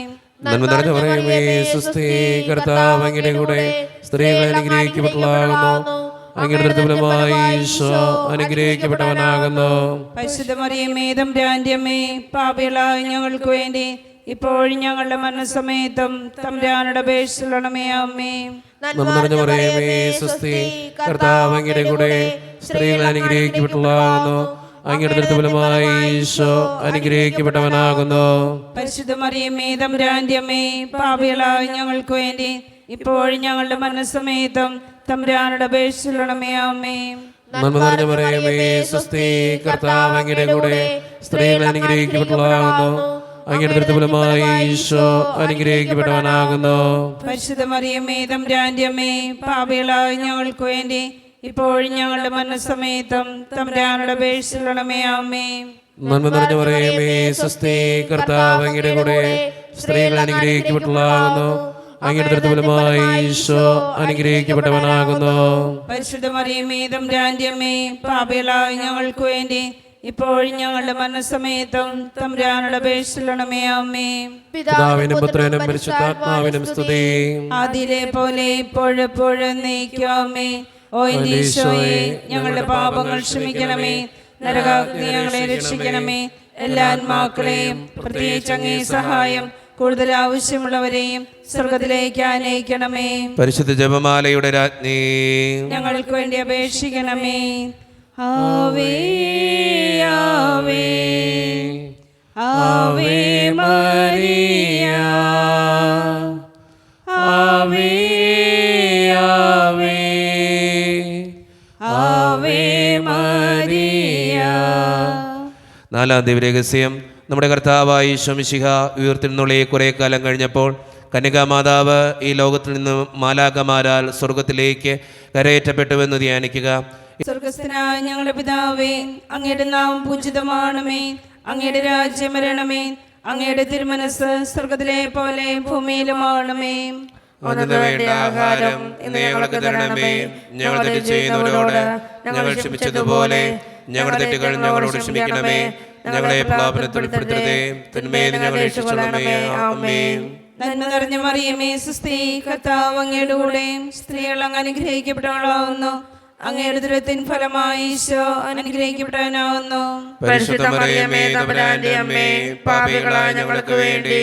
നന്മ നിറഞ്ഞ മറിയമേ സ്വസ്തി, കർത്താവ് അങ്ങയുടെ കൂടെ സ്ത്രീകൾ അനുഗ്രഹിക്കപ്പെട്ടവളാകുന്നു. അങ്ങയുടെ ദുരിതഫലമായി ഈശോ അനുഗ്രഹിക്കപ്പെട്ടവനാകുന്നു. പരിശുദ്ധ മറിയമേ തമ്പുരാന്റെ അമ്മേ, പാപികളായ ഞങ്ങൾക്ക് വേണ്ടി ഇപ്പോഴും ഞങ്ങളുടെ മരണസമയത്തും തമ്പുരാനോട് അപേക്ഷിക്കണമേ. ആമേ. നന്മ നിറഞ്ഞ മറിയമേ സ്വസ്തി, കർത്താവ് അങ്ങയുടെ കൂടെ സ്ത്രീകൾ അനുഗ്രഹിക്കപ്പെട്ടവളാകുന്നു. അങ്ങയുടെ ദുരിതഫലമായി ഈശോ അനുഗ്രഹിക്കപ്പെട്ടവനാകുന്നു. പരിശുദ്ധ മറിയമേ തമ്പുരാന്റെ അമ്മേ, പാപികളായ ഞങ്ങൾക്ക് വേണ്ടി ഇപ്പോഴും ഞങ്ങളുടെ മരണസമയത്തും തമ്പുരാനോട് അപേക്ഷിക്കണമേ. ആമേ. നന്മ നിറഞ്ഞ മറിയമേ സ്വസ്തി, കർത്താവ് അങ്ങയുടെ കൂടെ സ്ത്രീകൾ അനുഗ്രഹിക്കപ്പെട്ടവളാകുന്നു. അങ്ങയുടെ ദുരിതഫലമായി ഈശോ അനുഗ്രഹിക്കപ്പെട്ടവനാകുന്നു. പരിശുദ്ധ മറിയമേ തമ്പുരാന്റെ അമ്മേ, പാപികളായ ഞങ്ങൾക്ക് വേണ്ടി ഇപ്പോഴും ഞങ്ങളുടെ മരണസമയത്തും തമ്പുരാനോട് അപേക്ഷിക്കണമേ. ആമേ. നന്മ നിറഞ്ഞ മറിയമേ സ്വസ്തി, കർത്താവ് അങ്ങയുടെ കൂടെ സ്ത്രീകൾ അനുഗ്രഹിക്കപ്പെട്ടവളാകുന്നു. അങ്ങയുടെ ദുരിതഫലമായി ഈശോ അനുഗ്രഹിക്കപ്പെട്ടവനാകുന്നു. പരിശുദ്ധ മറിയമേ തമ്പുരാന്റെ അമ്മേ, പാപികളായ ഞങ്ങൾക്ക് വേണ്ടി ഇപ്പോഴും ഞങ്ങളുടെ മരണസമയത്തും തമ്പുരാനോട് അപേക്ഷിക്കണമേ. ആമേ. പിതാവിനും പുത്രനും പരിശുദ്ധാത്മാവിനും സ്തുതി. ആദിയിലെ പോലെ ഇപ്പോഴെപ്പോഴും നയിക്കാമേ. ഓ എന്റെ ഈശോയെ, ഞങ്ങളുടെ പാപങ്ങൾ ക്ഷമിക്കണമേ. നരകാഗ്നി ഞങ്ങളെ രക്ഷിക്കണമേ. എല്ലാ ആത്മാക്കളെയും പ്രത്യേകിച്ച് അങ്ങേ സഹായം കൂടുതൽ ആവശ്യമുള്ളവരെയും സ്വർഗത്തിലേക്ക് ആനയിക്കണമേ. പരിശുദ്ധ ജപമാലയുടെ രാജ്ഞി, ഞങ്ങൾക്ക് വേണ്ടി അപേക്ഷിക്കണമേ. ആവേ ആവേ ആവേ മരിയ, ആവേ ആവേ ആവേ മരിയ. നാലാം ദിവ്യരഹസ്യം. നമ്മുടെ കർത്താവായ ഈശോ മിശിഹ ഉയർത്തെഴുന്നള്ളി കുറെ കാലം കഴിഞ്ഞപ്പോൾ കന്യകാമാതാവ് ഈ ലോകത്തിൽ നിന്ന് മാലാഖമാരാൽ സ്വർഗത്തിലേക്ക് കരയേറ്റപ്പെട്ടുവെന്ന് ധ്യാനിക്കുക. സ്വർഗസ്ഥനായ ഞങ്ങളുടെ പിതാവേ, അങ്ങയുടെ നാമം പൂജിതമാണമേ. അങ്ങയുടെ രാജ്യം വരണമേ. അങ്ങയുടെ തിരുമനസ് സ്വർഗത്തിലെ പോലെ ഭൂമിയിലുമാണമേ. അന്നു വേണ്ട ആഹാരം ഇന്ന് ഞങ്ങൾക്ക് തരണമേ. ഞങ്ങൾ തെറ്റ് ചെയ്യുന്നവരോട് ഞങ്ങൾ ക്ഷമിച്ചതുപോലെ ഞങ്ങളുടെ തെറ്റുകൾ ഞങ്ങളോട് ക്ഷമിക്കണമേ. ഞങ്ങളെ പ്രലോഭനത്തിൽ ഉൾപ്പെടുത്തരുതേ, തിന്മയിൽ ഞങ്ങളെ രക്ഷിക്കണമേ. ആമേൻ. നന്മ നിറഞ്ഞ മറിയമേ സുസ്തി, കർത്താവ് അങ്ങയുടെ കൂടെ സ്ത്രീകൾ അങ്ങ് അനുഗ്രഹിക്കപ്പെട്ടവളാവുന്നു. അങ്ങയുടെ ദുരിതത്തിൻ ഫലമായി ഈശോ അനുഗ്രഹിക്കപ്പെട്ടവനാവുന്നു. പരിശുദ്ധ മറിയമേ തമ്പുരാന്റെ അമ്മേ, പാപികളായ ഞങ്ങൾക്ക് വേണ്ടി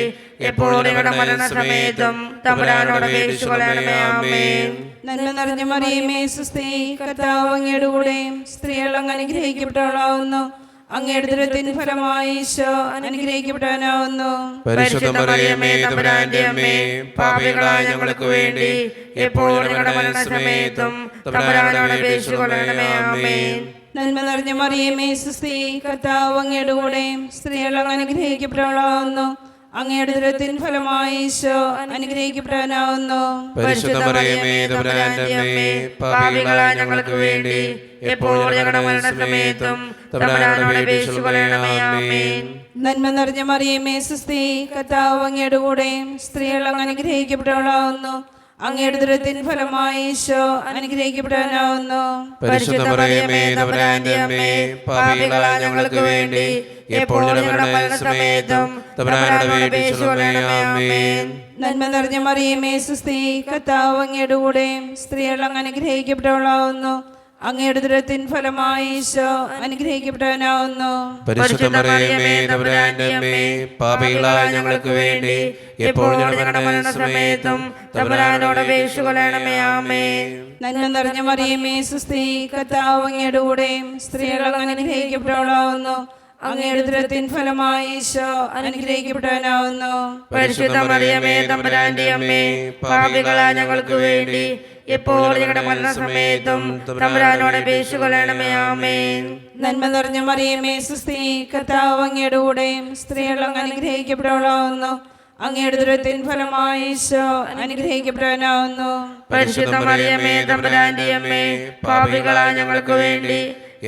എപ്പോഴും ഞങ്ങളുടെ മരണസമയത്തും തമ്പുരാനോട് അപേക്ഷിച്ചുകൊള്ളണമേ. ആമേൻ. നന്മ നിറഞ്ഞ മറിയമേ സുസ്തി, കർത്താവ് അങ്ങയുടെ കൂടെ സ്ത്രീകൾ അങ്ങ് അനുഗ്രഹിക്കപ്പെട്ടവളാവുന്നു. അങ്ങയുടെ ദുരിതത്തിൻ ഫലമായി ഈശോ അനുഗ്രഹിക്കപ്പെട്ടവനാവുന്നു. പരിശുദ്ധ മറിയമേ തമ്പുരാന്റെ അമ്മേ, പാപികളായ ഞങ്ങൾക്ക് വേണ്ടി എപ്പോഴും ഞങ്ങളുടെ മരണസമയത്തും തമ്പുരാനോട് അപേക്ഷിച്ചുകൊള്ളണമേ. ആമേൻ. നന്മ നിറഞ്ഞ മറിയമേ സുസ്തി, കർത്താവ് അങ്ങയുടെ കൂടെ സ്ത്രീകൾ അങ്ങ് അനുഗ്രഹിക്കപ്പെട്ടവളാവുന്നു. അങ്ങയുടെ ദുരിതത്തിൻ ഫലമായി ഈശോ അനുഗ്രഹിക്കപ്പെട്ടവനാവുന്നു. പരിശുദ്ധ മറിയമേ തമ്പുരാന്റെ അമ്മേ, പാപികളായ ഞങ്ങൾക്ക് വേണ്ടി എപ്പോഴും ഞങ്ങളുടെ മരണസമയത്തും തമ്പുരാനോട് അപേക്ഷിച്ചുകൊള്ളണമേ. ആമേൻ. നന്മ നിറഞ്ഞ മറിയമേ സുസ്തി, കർത്താവ് അങ്ങയുടെ കൂടെ സ്ത്രീകൾ അങ്ങ് അനുഗ്രഹിക്കപ്പെട്ടവളാവുന്നു. അങ്ങയുടെ ദുരിതത്തിൻ ഫലമായി ഈശോ അനുഗ്രഹിക്കപ്പെട്ടവനാവുന്നു. പരിശുദ്ധ മറിയമേ തമ്പുരാന്റെ അമ്മേ, പാപികളായ ഞങ്ങൾക്ക് വേണ്ടി എപ്പോഴും ഞങ്ങളുടെ മരണസമയത്തും തമ്പുരാനോട് അപേക്ഷിച്ചുകൊള്ളണമേ. ആമേൻ. നന്മ നിറഞ്ഞ മറിയമേ സുസ്തി, കർത്താവ് അങ്ങയുടെ കൂടെ സ്ത്രീകൾ അങ്ങ് അനുഗ്രഹിക്കപ്പെട്ടവളാവുന്നു. അങ്ങയുടെ ദുരിതത്തിൻ ഫലമായി ഈശോ അനുഗ്രഹിക്കപ്പെട്ടവനാവുന്നു. പരിശുദ്ധ മറിയമേ തമ്പുരാന്റെ അമ്മേ, പാപികളായ ഞങ്ങൾക്ക് വേണ്ടി എപ്പോഴും ഞങ്ങളുടെ മരണസമയത്തും തമ്പുരാനോട് അപേക്ഷിച്ചുകൊള്ളണമേ. ആമേൻ. നന്മ നിറഞ്ഞ മറിയമേ സുസ്തി, കർത്താവ് അങ്ങയുടെ കൂടെ സ്ത്രീകൾ അങ്ങ് അനുഗ്രഹിക്കപ്പെട്ടവളാവുന്നു. അങ്ങയുടെ ദുരിതത്തിൻ ഫലമായി ഈശോ അനുഗ്രഹിക്കപ്പെട്ടവനാവുന്നു. പരിശുദ്ധ മറിയമേ തമ്പുരാന്റെ അമ്മേ, പാപികളായ ഞങ്ങൾക്ക് വേണ്ടി എപ്പോഴും ഞങ്ങളുടെ മരണസമയത്തും തമ്പുരാനോട് അപേക്ഷിച്ചുകൊള്ളണമേ. ആമേൻ. നന്മ നിറഞ്ഞ മറിയമേ സുസ്തി, കർത്താവ് അങ്ങയുടെ കൂടെ സ്ത്രീകൾ അങ്ങ് അനുഗ്രഹിക്കപ്പെട്ടവളാവുന്നു. അങ്ങയുടെ ദുരത്തിൻ ഫലമായി ഈശോ അനുഗ്രഹിക്കപ്പെടാനാവുന്നു. പരിശുദ്ധ മറിയമേ തമ്പുരാന്റെ അമ്മേ, പാപികളായ ഞങ്ങൾക്ക് വേണ്ടി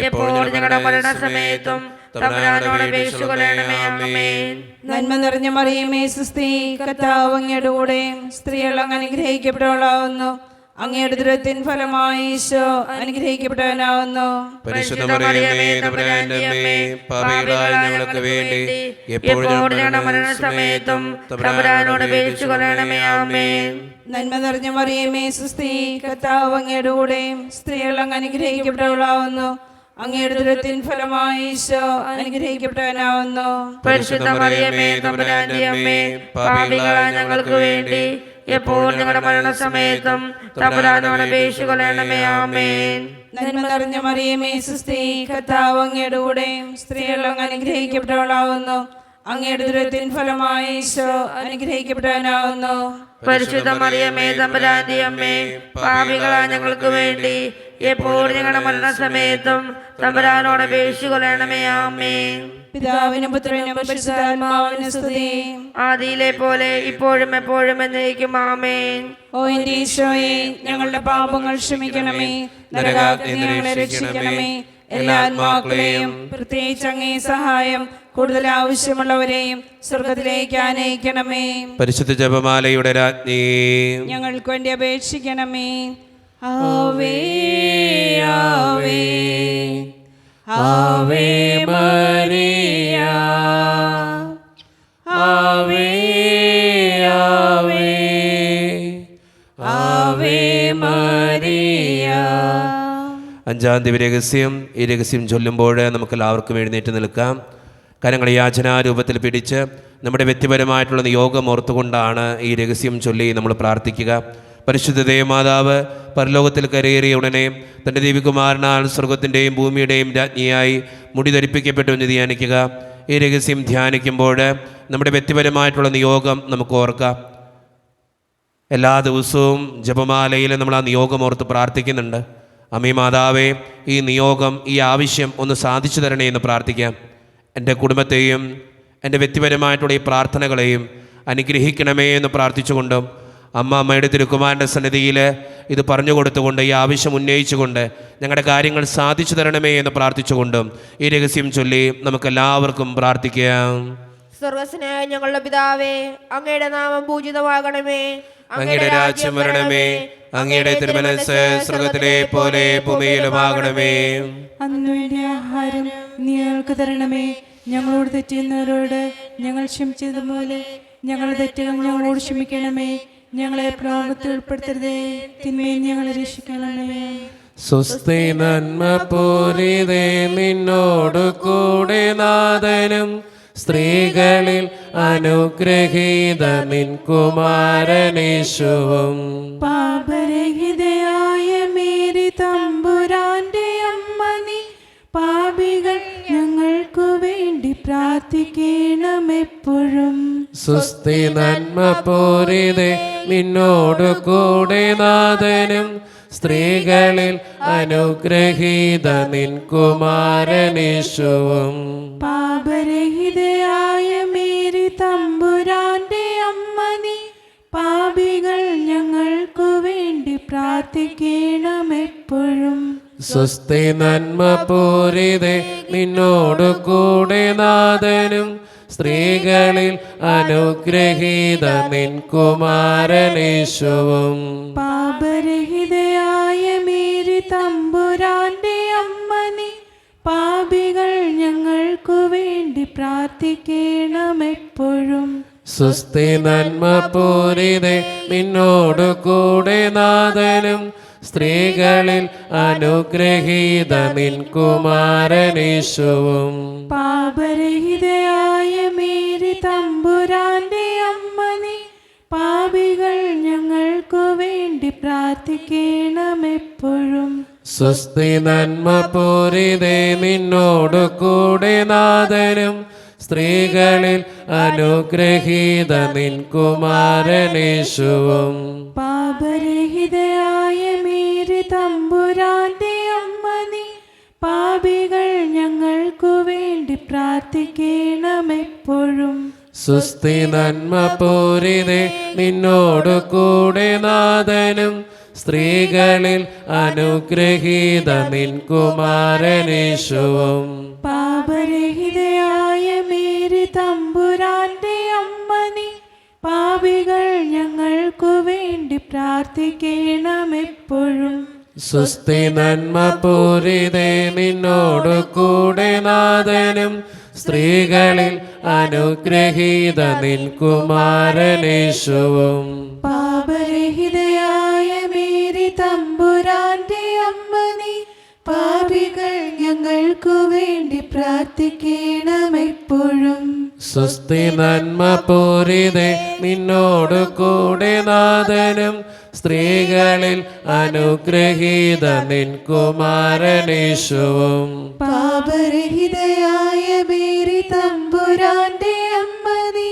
എപ്പോഴും ഞങ്ങളുടെ മരണസമയത്തും തമ്പുരാനോട് അപേക്ഷിച്ചുകൊള്ളണമേ. ആമേൻ. നന്മ നിറഞ്ഞ മറിയമേ സുസ്തി, കർത്താവ് അങ്ങയുടെ കൂടെ സ്ത്രീകൾ അങ്ങ് അനുഗ്രഹിക്കപ്പെട്ടവളാവുന്നു. അങ്ങയുടെ ദുരത്തിൻ ഫലമായി ഈശോ അനുഗ്രഹിക്കപ്പെടാനാവുന്നു. പരിശുദ്ധ മറിയമേ തമ്പുരാന്റെ അമ്മേ, പാപികളായ ഞങ്ങൾക്ക് വേണ്ടി എപ്പോഴും ഞങ്ങളുടെ മരണസമയത്തും തമ്പുരാനോട് അപേക്ഷിച്ചുകൊള്ളണമേ. ആമേൻ. നന്മ നിറഞ്ഞ മറിയമേ സുസ്തി, കർത്താവ് അങ്ങയുടെ കൂടെ സ്ത്രീകൾ അങ്ങ് അനുഗ്രഹിക്കപ്പെട്ടവളാവുന്നു. അങ്ങയുടെ ദുരത്തിൻ ഫലമായി ഈശോ അനുഗ്രഹിക്കപ്പെടാനാവുന്നു. പരിശുദ്ധ മറിയമേ തമ്പുരാന്റെ അമ്മേ, പാപികളായ ഞങ്ങൾക്ക് വേണ്ടി എപ്പോഴും ഞങ്ങളുടെ മരണസമയത്തും തമ്പുരാനോട് അപേക്ഷിച്ചുകൊള്ളണമേ. ആമേൻ. നന്മ നിറഞ്ഞ മറിയമേ സുസ്തി, കർത്താവ് അങ്ങയുടെ കൂടെ സ്ത്രീകൾ അങ്ങ് അനുഗ്രഹിക്കപ്പെട്ടവളാവുന്നു. അങ്ങയുടെ ദുരത്തിൻ ഫലമായി ഈശോ അനുഗ്രഹിക്കപ്പെടാനാവുന്നു. പരിശുദ്ധ മറിയമേ തമ്പുരാന്റെ അമ്മേ, പാപികളായ ഞങ്ങൾക്ക് വേണ്ടി എപ്പോഴും ഞങ്ങളുടെ മരണസമയത്തും തമ്പുരാനോട് അപേക്ഷിച്ചുകൊള്ളണമേ. ആമേൻ. പിതാവിനും പുത്രനും പരിശുദ്ധാത്മാവിനും സ്തുതി. ആദിയിലെ പോലെ ഇപ്പോഴും എപ്പോഴും എന്നേക്കും. ആമേൻ. ഓ എന്റെ ഈശോയെ, ഞങ്ങളുടെ പാപങ്ങൾ ക്ഷമിക്കണമേ, നരകാഗ്നിയിൽ നിന്ന് ഞങ്ങളെ രക്ഷിക്കണമേ. എല്ലാ ആത്മാക്കളെയും പ്രത്യേകിച്ച് അങ്ങേ സഹായം കൂടുതൽ ആവശ്യമുള്ളവരെയും സ്വർഗത്തിലേക്ക് ആനയിക്കണമേ. പരിശുദ്ധ ജപമാലയുടെ രാജ്ഞി, ഞങ്ങൾക്ക് വേണ്ടി അപേക്ഷിക്കണമേ. ആവേ ആവേ ആവേ മരിയ, ആവേ ആവേ ആവേ മരിയ. അഞ്ചാം ദിവ്യരഹസ്യം. ഈ രഹസ്യം ചൊല്ലുമ്പോൾ നമുക്ക് എല്ലാവർക്കും എഴുന്നേറ്റ് നിൽക്കാം. കരങ്ങൾ യാചനാരൂപത്തിൽ പിടിച്ച് നമ്മുടെ വ്യക്തിപരമായിട്ടുള്ള നിയോഗം ഓർത്തുകൊണ്ടാണ് ഈ രഹസ്യം ചൊല്ലി നമ്മൾ പ്രാർത്ഥിക്കുക. പരിശുദ്ധ ദേവമാതാവ് പരലോകത്തിൽ കരയേറിയ ഉടനെ തൻ്റെ ദേവികുമാരനാൽ സ്വർഗത്തിൻ്റെയും ഭൂമിയുടെയും രാജ്ഞിയായി മുടി ധരിപ്പിക്കപ്പെട്ടു എന്ന് ധ്യാനിക്കുക. ഈ രഹസ്യം ധ്യാനിക്കുമ്പോൾ നമ്മുടെ വ്യക്തിപരമായിട്ടുള്ള നിയോഗം നമുക്ക് ഓർക്കാം. എല്ലാ ദിവസവും ജപമാലയിൽ നമ്മൾ ആ നിയോഗം ഓർത്ത് പ്രാർത്ഥിക്കുന്നുണ്ട്. അമ്മേ മാതാവേ, ഈ നിയോഗം, ഈ ആവശ്യം ഒന്ന് സാധിച്ചു തരണേ എന്ന് പ്രാർത്ഥിക്കാം. എൻ്റെ കുടുംബത്തെയും എൻ്റെ വ്യക്തിപരമായിട്ടുള്ള ഈ പ്രാർത്ഥനകളെയും അനുഗ്രഹിക്കണമേ എന്ന് പ്രാർത്ഥിച്ചുകൊണ്ടും അമ്മയുടെ തിരുക്കുമാരൻ്റെ സന്നിധിയിൽ ഇത് പറഞ്ഞു കൊടുത്തുകൊണ്ട് ഈ ആവശ്യം ഉന്നയിച്ചുകൊണ്ട് ഞങ്ങളുടെ കാര്യങ്ങൾ സാധിച്ചു തരണമേ എന്ന് പ്രാർത്ഥിച്ചുകൊണ്ടും ഈ രഹസ്യം ചൊല്ലി നമുക്കെല്ലാവർക്കും പ്രാർത്ഥിക്കാം. സ്വർഗ്ഗസ്നായ ഞങ്ങളുടെ പിതാവേ, അങ്ങയുടെ നാമം പൂജിതമാകണമേ. അങ്ങയുടെ രാജ്യം വരണമേ. അങ്ങയുടെ തിരുമനസ്സ് സ്വർഗ്ഗത്തിലെ പോലെ ഭൂമിയിലുമാകണമേ. അന്നു വേണ്ടി ആഹാരം നീ ഞങ്ങൾക്ക് തരണമേ. ഞങ്ങളോട് തെറ്റുന്നവരോട് ഞങ്ങൾ ക്ഷമിച്ചതുപോലെ ഞങ്ങളുടെ തെറ്റുകൾ ഞങ്ങളോട് ക്ഷമിക്കണമേ. ഞങ്ങളെ പ്രലോഭനത്തിൽ ഉൾപ്പെടുത്തരുതേ, തിന്മയിൽ ഞങ്ങളെ രക്ഷിക്കണമേ. സ്വസ്തി നന്മ പൂരിതേ, നിന്നോടു കൂടെ നാഥനും സ്ത്രീകളിൽ അനുഗ്രഹീത നിൻ കുമാരനേശുവും. പാപരഹിതയായ മേരി തമ്പുരാന്റെ അമ്മ നീ, പാപികൾ ഞങ്ങൾക്കു വേണ്ടി പ്രാർത്ഥിക്കണമെപ്പോഴും. സ്വസ്തി നന്മ പൂരിതേ, നിന്നോടു കൂടെ നാഥനും സ്ത്രീകളിൽ അനുഗ്രഹീത നിൻ കുമാരനേശുവും. പാപരഹിതയായ മേരി തമ്പുരാന്റെ അമ്മ നീ, പാപികൾ ഞങ്ങൾക്കു വേണ്ടി പ്രാർത്ഥിക്കണമെപ്പോഴും. സ്വസ്തി നന്മ പൂരിതേ, നിന്നോടു കൂടെ നാഥനും സ്ത്രീകളിൽ അനുഗ്രഹീത നിൻ കുമാരനേശുവും. പാപരഹിതയായ മേരി തമ്പുരാന്റെ അമ്മ നീ, പാപികൾ ഞങ്ങൾക്കു വേണ്ടി പ്രാർത്ഥിക്കണമെപ്പോഴും. സ്വസ്തി നന്മ പൂരിതേ, നിന്നോടു കൂടെ നാഥനും സ്ത്രീകളിൽ അനുഗ്രഹീത നിൻ കുമാരനേശുവും. പാപരഹിതയായ മേരി തമ്പുരാന്റെ അമ്മ നീ, പാപികൾ ഞങ്ങൾക്കു വേണ്ടി പ്രാർത്ഥിക്കണമെപ്പോഴും. സ്വസ്തി നന്മ പൂരിതേ, നിന്നോടു കൂടെ നാഥനും സ്ത്രീകളിൽ അനുഗ്രഹീത നിൻ കുമാരനേശുവും. പാപരഹിതയായ മേരി തമ്പുരാന്റെ അമ്മ നീ, പാപികൾ ഞങ്ങൾക്കു വേണ്ടി പ്രാർത്ഥിക്കണമെപ്പോഴും. സുസ്ഥി നന്മ പൂരിതേ നിന്നോടു കൂടെ നാഥനും സ്ത്രീകളിൽ അനുഗ്രഹീത നിൻ കുമാരനേശുവും. പാപരഹിതയായ മേരി തമ്പുരാന്റെ അമ്മ നീ, പാപികൾ ഞങ്ങൾക്കു വേണ്ടി പ്രാർത്ഥിക്കണമെപ്പോഴും. സുസ്ഥി നന്മ പൂരിതേ നിന്നോടു കൂടെ നാഥനും സ്ത്രീകളിൽ അനുഗ്രഹീത നിൻ കുമാരനേശുവും. പാപരഹിതയായ മേരി തമ്പുരാന്റെ അമ്മ നീ, പാപികൾ ഞങ്ങൾക്കു വേണ്ടി പ്രാർത്ഥിക്കണമെപ്പോഴും. സുസ്ഥി നന്മ പൂരിതേ നിന്നോടു കൂടെ നാഥനും സ്ത്രീകളിൽ അനുഗ്രഹീത നിൻ കുമാരനേശുവും. പാപരഹിതയായ മേരി തമ്പുരാന്റെ അമ്മ നീ,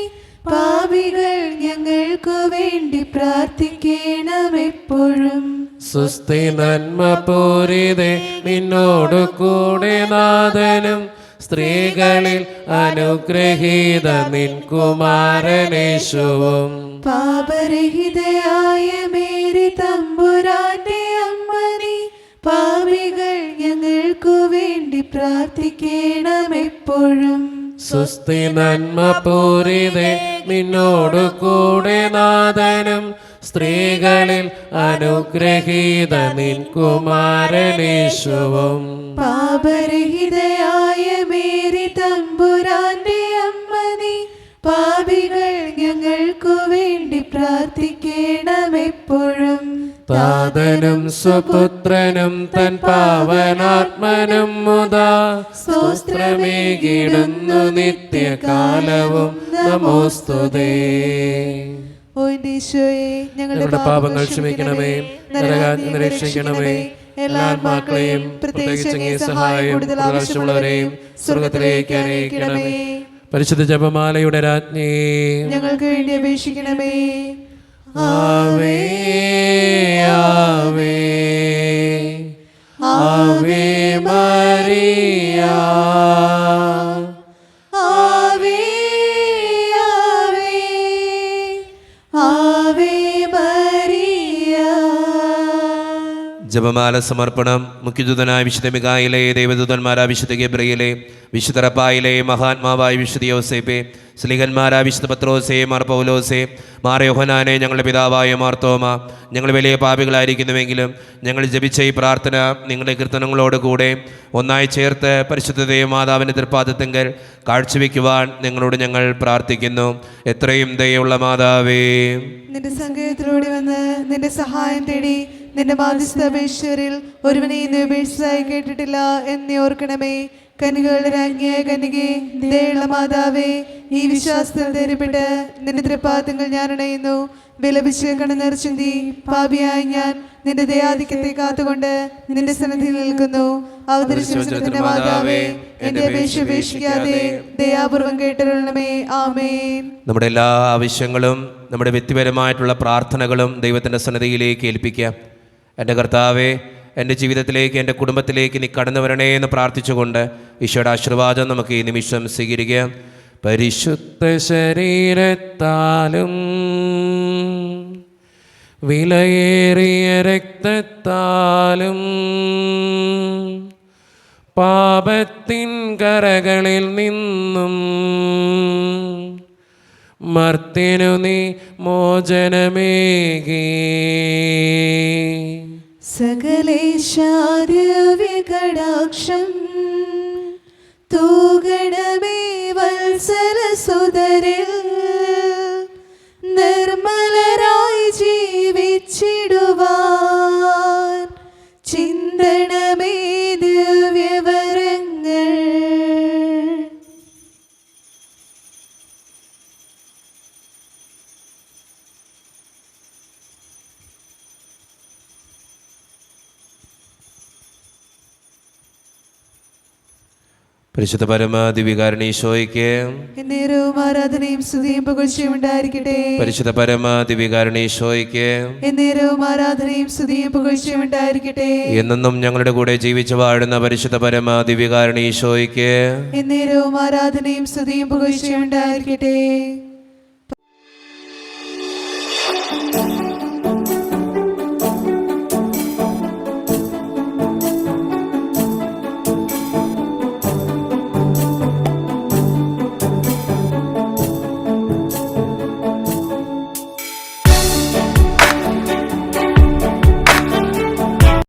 പാപികൾ ഞങ്ങൾക്കു വേണ്ടി പ്രാർത്ഥിക്കണമെപ്പോഴും. സുസ്ഥി നന്മ പൂരിതേ നിന്നോടു കൂടെ നാഥനും സ്ത്രീകളിൽ അനുഗ്രഹീത നിൻ കുമാരനേശുവും. പാപരഹിതയായ മേരി തമ്പുരാന്റെ അമ്മ നീ, പാപികൾ ഞങ്ങൾക്കു വേണ്ടി പ്രാർത്ഥിക്കണമെപ്പോഴും. സുസ്ഥി നന്മ പൂരിതേ നിന്നോടു കൂടെ നാഥനും സ്ത്രീകളിൽ അനുഗ്രഹീത നിൻ കുമാരനേശുവും. പാപരഹിതയായ മേരി തമ്പുരാന്റെ അമ്മ നീ, പാപികൾ ഞങ്ങൾക്കു വേണ്ടി പ്രാർത്ഥിക്കണമെപ്പോഴും. താതനും സുപുത്രനും തൻ പാവനാത്മനും മുതാ സ്തോത്രമേകിടുന്നു നിത്യകാലവും നമോസ്തുതേ. ഓ എൻ്റെ ഈശോയെ, ഞങ്ങളുടെ പാപങ്ങൾ ക്ഷമിക്കണമേ, നരകാഗ്നി രക്ഷിക്കണമേ. എല്ലാ ആത്മാക്കളെയും പ്രത്യേകിച്ച് അങ്ങേ സഹായം കൂടുതൽ ആവശ്യമുള്ളവരെയും സ്വർഗത്തിലേക്ക് അനയിക്കണമേ. പരിശുദ്ധ ജപമാലയുടെ രാജ്ഞി ഞങ്ങൾക്ക് വേണ്ടി അപേക്ഷിക്കണമേ. ആവേ ആവേ ആവേ മരിയ ആവേ ആവേ ആവേ മരിയ. ജപമാല സമർപ്പണം. മുഖ്യദൂതനായ വിശുദ്ധ മിഖായേലേ, ദൈവദൂതന്മാരായ വിശുദ്ധ ഗബ്രിയേലേ, വിശുദ്ധ റഫായേലേ, മഹാത്മാവായ വിശുദ്ധ യോസേപ്പേ, സ്ലീഹന്മാരായ വിശുദ്ധ പത്രോസേ, മാർ പൗലോസേ, മാർ യോഹന്നാനെ, ഞങ്ങളുടെ പിതാവായ മാർത്തോമ, ഞങ്ങൾ വലിയ പാപികളായിരിക്കുന്നുവെങ്കിലും ഞങ്ങൾ ജപിച്ച ഈ പ്രാർത്ഥന നിങ്ങളുടെ കീർത്തനങ്ങളോടുകൂടെ ഒന്നായി ചേർത്ത് പരിശുദ്ധ ദൈവമാതാവിൻ്റെ തൃപ്പാദത്തിങ്കൽ കാഴ്ചവെക്കുവാൻ നിങ്ങളോട് ഞങ്ങൾ പ്രാർത്ഥിക്കുന്നു. എത്രയും ദയുള്ള മാതാവേ, നിന്റെ സങ്കേതത്തിലൂടെ വന്ന് നിന്റെ സഹായം തേടി നിന്റെ മാധ്യസ്ഥ അപേക്ഷകരിൽ ഒരുവനെയും നീ ഉപേക്ഷിച്ചതായി കേട്ടിട്ടില്ല എന്ന് ഓർക്കണമേ. കനികളുടെ രാജ്ഞിയായ കന്യകേ, ദയുള്ള മാതാവേ, ഈ വിശ്വാസത്തിൽ ധൈര്യപ്പെട്ട് നിന്റെ തൃപ്പാദങ്ങൾ ഞാൻ അണയുന്നു. വിലപിച്ച് കണ്ണുനീർ ചിന്തി പാപിയായ ഞാൻ നിന്റെ ദയാധിക്യത്തെ കാത്തുകൊണ്ട് നിന്റെ സന്നിധിയിൽ നിൽക്കുന്നു. അവതരിച്ചിന്റെ മാതാവേ, എന്റെ അപേക്ഷ ഉപേക്ഷിക്കാതെ ദയാപൂർവം കേട്ടരുളണമേ. ആമേൻ. നമ്മുടെ എല്ലാ ആവശ്യങ്ങളും നമ്മുടെ വ്യക്തിപരമായിട്ടുള്ള പ്രാർത്ഥനകളും ദൈവത്തിൻ്റെ സന്നിധിയിലേക്ക് ഏൽപ്പിക്കാം. എൻ്റെ കർത്താവേ, എൻ്റെ ജീവിതത്തിലേക്ക്, എൻ്റെ കുടുംബത്തിലേക്ക് നീ കടന്നു വരണേ എന്ന് പ്രാർത്ഥിച്ചുകൊണ്ട് ഈശോയുടെ ആശീർവാദം നമുക്ക് ഈ നിമിഷം സ്വീകരിക്കാം. പരിശുദ്ധ ശരീരത്താലും വിലയേറിയ രക്തത്താലും പാപത്തിൻ കരകളിൽ നിന്നും മർത്യനു നീ മോചനമേകി. സകലേശാദ്യവികടാക്ഷം തൂകണമേ വത്സലസുതരിൽ, നിർമ്മലരായി ജീവിച്ചിടുവാൻ ചിന്തണമേ ദിവ്യവരങ്ങൾ. പരിശുദ്ധ പരമാദിവികാരണീശോയ്ക്ക് എന്നേരവും ആരാധനയും സ്തുതിയും പുകഴ്ചയും ഉണ്ടായിരിക്കട്ടെ. പരിശുദ്ധ പരമാദിവികാരണീശോയ്ക്ക് എന്നേരവും ആരാധനയും സ്തുതിയും പുകഴ്ചയും ഉണ്ടായിരിക്കട്ടെ. എന്നെന്നും ഞങ്ങളുടെ കൂടെ ജീവിച്ചു വാഴുന്ന പരിശുദ്ധ പരമാദിവികാരണീശോയ്ക്ക് എന്നേരവും ആരാധനയും സ്തുതിയും പുകഴ്ചയും ഉണ്ടായിരിക്കട്ടെ.